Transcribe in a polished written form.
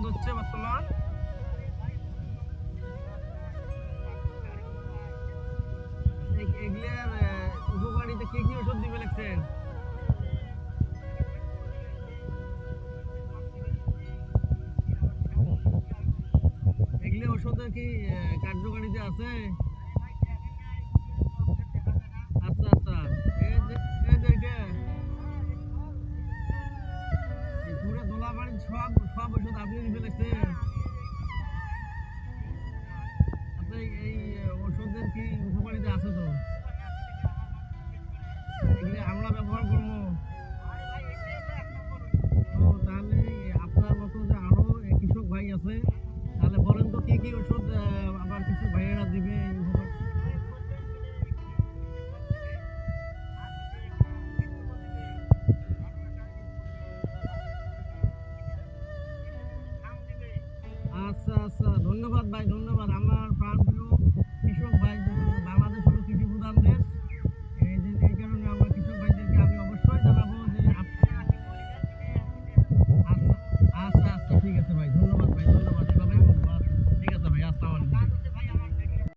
হচ্ছে বর্তমান? এগুলার উপকারিতা কি কি ওষুধ দিবে লিখছেন? এগুলো ওষুধের কি কার্যকারিতা আছে? আচ্ছা আচ্ছা। এই যে এই পুরো দোলাবাড়ির সব সব ওষুধ আপনি দিবে লিখছেন? আচ্ছা এই ওষুধের কি উপকারিতা আছে তো? এগুলো আমরা ব্যবহার করবো? ও তাহলে আপনার মতো যে আরো কৃষক ভাই আছে, তাহলে বলেন তো কি কি ওষুধ আবার কৃষক ভাইয়েরা দিবে এই উপকার? আচ্ছা আচ্ছা, ধন্যবাদ ভাই, ধন্যবাদ। আমার প্রাণপ্রিয় কৃষক ভাই